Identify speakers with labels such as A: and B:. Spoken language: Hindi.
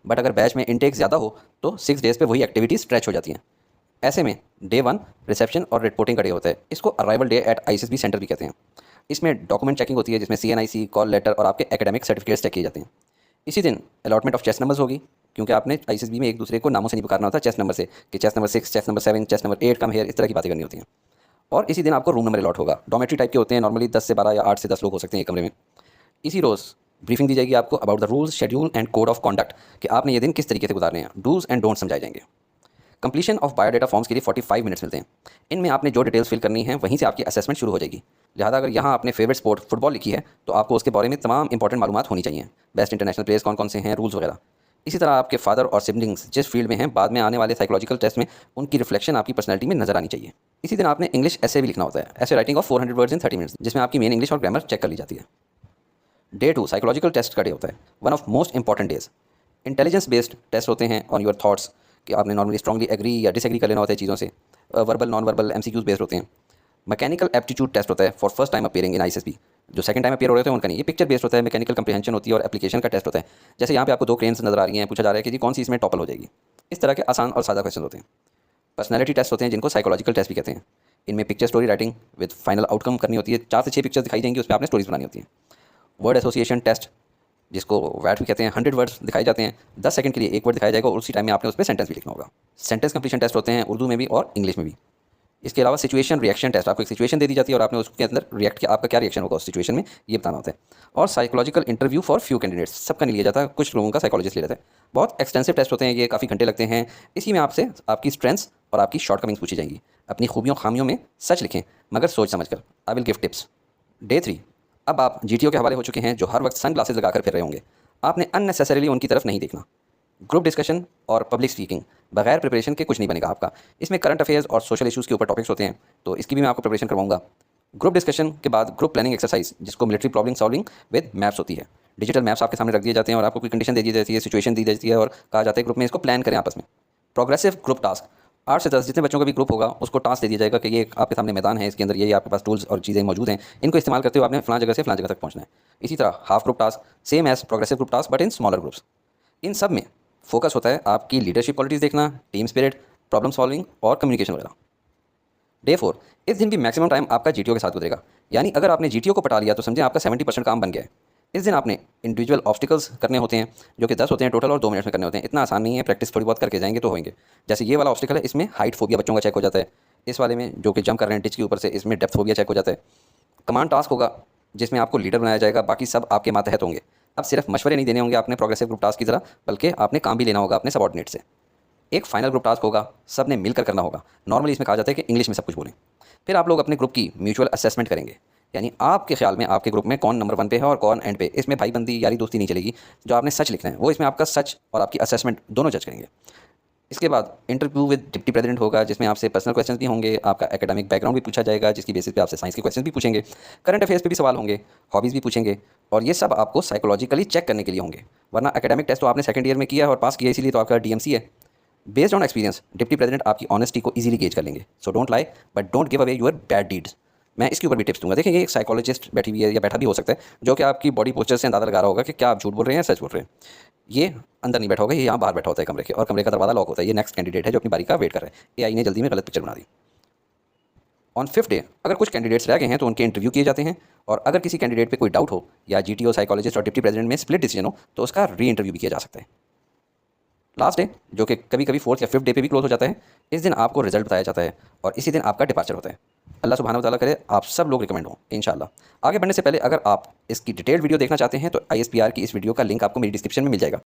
A: बट अगर बैच में इनटेक ज़्यादा हो तो 6 डेज़ पे वही एक्टिविटी स्ट्रेच हो जाती हैं। ऐसे में डे 1 रिसेप्शन और रिपोर्टिंग का डे होता है। इसको arrival day at ISB centre भी कहते हैं। इसमें डॉक्यूमेंट चेकिंग होती है, जिसमें सीएनआईसी, कॉल लेटर और आपके एकेडमिक सर्टिफिकेट्स चेक किए जाते हैं। इसी दिन अलॉटमेंट ऑफ चेस्ट नंबर्स होगी, क्योंकि आपने आईएसबी में एक दूसरे को नामों से नहीं पुकारना होता, चेस्ट नंबर से, कि chest number 6, chest number 7, chest number 8 come here, इस तरह की बातें करनी होती हैं। और इसी दिन आपको रूम नंबर अलॉट होगा। डॉमेट्री टाइप के होते हैं, नॉर्मली 10 से 12 या 8 से 10 लोग हो सकते हैं एक कमरे में। इसी रोज़ ब्रीफिंग दी जाएगी आपको about the rules, schedule and code of conduct, कि आपने ये दिन किस तरीके से गुजारने हैं। डूज एंड डोंट समझाए जाएंगे। कंप्लीशन ऑफ बायोडाटा फॉर्म्स के लिए 45 मिनट्स मिलते हैं। इनमें आपने जो डिटेल्स फिल करनी है वहीं से आपकी असेसमेंट शुरू हो जाएगी। लिहाजा अगर यहाँ आपने फेवरेट स्पोर्ट फुटबॉल लिखी है तो आपको उसके बारे में तमाम इंपॉर्टेंट मालूमात होनी चाहिए, बेस्ट इंटरनेशनल प्लेयर्स कौन कौन से हैं, रूल्स वगैरह। इसी तरह आपके फादर और सिबलिंग्स जिस फील्ड में हैं, बाद में आने वाले साइकोलॉजिकल टेस्ट में उनकी रिफ्लेक्शन आपकी पर्सनैलिटी में नजर आनी चाहिए। इसी दिन आपने इंग्लिश ऐसे भी लिखना होता है, ऐसे writing of 400 words in 30 minutes, जिसमें आपकी मेन इंग्लिश और ग्रामर चेक कर ली जाती है। डे 2 साइकोलॉजिकल टेस्ट का डे होता है, one of most important days. Intelligence based test होते हैं ऑन योर थॉट्स, कि आपने नॉर्मली स्ट्रांगली एग्री या डिसएग्री कर लेना होता है चीज़ों से। Verbal, non verbal, MCQs based होते हैं। मैकेनिकल एप्टीट्यूड टेस्ट होता है for first time appearing in ISB. जो सेकंड टाइम अपीयर हो रहे होते हैं उनका नहीं, ये पिक्चर बेस्ड होता है। मैकेनिकल कंप्रीहेंशन होती है और एप्लीकेशन का टेस्ट होता है। जैसे यहाँ पे आपको 2 क्रेन्स नजर आ रही हैं, पूछा जा रहा है कि जी कौन सी इसमें टॉपल हो जाएगी। इस तरह के आसान और सादा क्वेश्चन होते हैं। पर्सनैलिटी टेस्ट होते हैं, जिनको साइकोलॉजिकल टेस्ट भी कहते हैं। इनमें picture story writing with final outcome करनी होती है। 4 से 6 पिक्चर्स दिखाई जाएंगी, उस पर आपने स्टोरीज बनानी होती है। वर्ड एसोसिएशन टेस्ट, जिसको वैट भी कहते हैं, 100 वर्ड्स दिखाए जाते हैं। 10 सेकंड के लिए एक वर्ड दिखाया जाएगा और उसी टाइम में आपने उस पर सेंटेंस भी लिखना होगा। सेंटेंस कंप्लीशन टेस्ट होते हैं उर्दू में भी और इंग्लिश में भी। इसके अलावा सिचुएशन रिएक्शन टेस्ट, आपको एक सिचुएशन दे दी जाती है और आपने उसके अंदर रिएक्ट किया, आपका क्या रिएक्शन होगा उस सिचुएशन में, ये बताना होता है। और psychological interview for few candidates, सबका नहीं लिया जाता, कुछ लोगों का साइकोलॉजिस्ट ले लेता है। बहुत एक्सटेंसिव टेस्ट होते हैं ये, काफ़ी घंटे लगते हैं। इसी में आपसे आपकी स्ट्रेंथ्स और आपकी शॉर्टकमिंग्स पूछी जाएंगी। अपनी खूबियों खामियों में सच लिखें, मगर सोच समझ कर। I will give tips. Day 3, अब आप जीटीओ के हवाले हो चुके हैं, जो हर वक्त सन ग्लासेस लगाकर फिर रहे होंगे। आपने अननेसेसरीली उनकी तरफ नहीं देखना। ग्रुप डिस्कशन और पब्लिक स्पीकिंग, बगैर प्रिपरेशन के कुछ नहीं बनेगा आपका। इसमें करंट अफेयर्स और सोशल इशूज़ के ऊपर टॉपिक्स होते हैं, तो इसकी भी मैं आपको प्रिपरेशन करवाऊंगा। ग्रुप डिस्कशन के बाद ग्रुप प्लानिंग एक्सरसाइज, जिसको military problem solving with maps होती है। डिजिटल मैप्स आपके सामने रख दिए जाते हैं और आपको कोई कंडीशन दे दी जाती है, सिचुएशन दी जाती है और कहा जाता है ग्रुप में इसको प्लान करें आपस में। प्रोग्रेसिव ग्रुप टास्क, 8 से 10 जितने बच्चों का भी ग्रुप होगा उसको टास्क दे दिया जाएगा कि ये आपके सामने मैदान है, इसके अंदर ये आपके पास टूल्स और चीज़ें मौजूद हैं, इनको इस्तेमाल करते हुए आपने फलां जगह से फलां जगह तक पहुंचना है। इसी तरह half group task, same as progressive group task but in smaller groups. इन सब में फोकस होता है आपकी लीडरशिप क्वालिटीज़ देखना, टीम स्पिरिट, प्रॉब्लम सॉल्विंग और कम्युनिकेशन वगैरह। डे 4, इस दिन भी मैक्सिमम टाइम आपका जीटीओ के साथ गुजरेगा। यानी अगर आपने जीटीओ को पटा लिया तो समझें आपका 70% काम बन गया है। इस दिन आपने इंडिविजुअल ऑब्स्टिकल्स करने होते हैं, जो कि 10 होते हैं टोटल और 2 मिनट्स में करने होते हैं। इतना आसान नहीं है, प्रैक्टिस थोड़ी बहुत करके जाएंगे तो होंगे। जैसे ये वाला ऑब्स्टिकल है, इसमें हाइट फोबिया बच्चों का चेक हो जाता है। इस वाले में जो कि जंप कर रहे हैं टिच के ऊपर से, इसमें डेप्थ फोबिया चेक हो जाता है। कमांड टास्क होगा, जिसमें आपको लीडर बनाया जाएगा, बाकी सब आपके मातहत होंगे। अब सिर्फ मशवरे नहीं देने होंगे आपने प्रोग्रेसिव ग्रुप टास्क की तरह, बल्कि आपने काम भी लेना होगा अपने सबॉर्डिनेट से। एक फाइनल ग्रुप टास्क होगा, सब ने मिलकर करना होगा। नॉर्मली इसमें कहा जाता है कि इंग्लिश में सब कुछ बोलें। फिर आप लोग अपने ग्रुप की म्यूचुअल असेसमेंट करेंगे, यानी आपके ख्याल में आपके ग्रुप में कौन नंबर 1 पे है और कौन एंड पे। इसमें भाईबंदी यारी दोस्ती नहीं चलेगी। जो आपने सच लिखना है वो इसमें आपका सच और आपकी असेसमेंट दोनों जज करेंगे। इसके बाद इंटरव्यू विद डिप्टी प्रेसिडेंट होगा, जिसमें आपसे पर्सनल क्वेश्चंस भी होंगे, आपका एकेडमिक बैकग्राउंड भी पूछा जाएगा, जिसकी बेसिस पे आपसे साइंस के क्वेश्चन भी पूछेंगे, करंट अफेयर्स पे भी सवाल होंगे, हॉबीज़ भी पूछेंगे। और ये सब आपको साइकोलॉजिकली चेक करने के लिए होंगे, वरना एकेडमिक टेस्ट तो आपने सेकंड ईयर में किया है और पास किया, इसीलिए तो आपका डीएमसी है। Based on experience deputy president आपकी ऑनेस्टी को इजीली गेज कर लेंगे। So don't lie but don't give away your bad deeds. मैं इसके ऊपर भी टिप्स दूंगा। देखिए, ये एक साइकोलॉजिस्ट बैठी हुई है या बैठा भी हो सकता है, जो कि आपकी बॉडी पोस्चर से अंदाजा लगा रहा होगा कि क्या आप झूठ बोल रहे हैं, सच बोल रहे हैं। ये अंदर नहीं बैठा होगा, ये यहाँ बाहर बैठा होता है कमरे के, और कमरे का दरवाजा लॉक होता है। ये नेक्स्ट कैंडिडेट है जो अपनी बारी का वेट कर रहा है। एआई ने जल्दी में गलत पिक्चर बना दी। ऑन 5th डे अगर कुछ कैंडिडेट्स रह गए हैं तो उनके इंटरव्यू किए जाते हैं, और अगर किसी कैंडिडेट पे कोई डाउट हो या जीटीओ, साइकोलॉजिस्ट और डिप्टी प्रेसिडेंट में स्प्लिट डिसीजन हो तो उसका री इंटरव्यू भी किया जा सकता है। लास्ट डे, जो कि कभी कभी 4th या 5th डे पे भी क्लोज हो जाता है, इस दिन आपको रिजल्ट बताया जाता है और इसी दिन आपका डिपार्चर होता है। अल्लाह सुब्हानहू व तआला करे आप सब लोग रिकमेंड हों इंशाल्लाह। आगे बढ़ने से पहले अगर आप इसकी डिटेल्ड वीडियो देखना चाहते हैं तो आईएसपीआर की इस वीडियो का लिंक आपको मेरी डिस्क्रिप्शन में मिल जाएगा।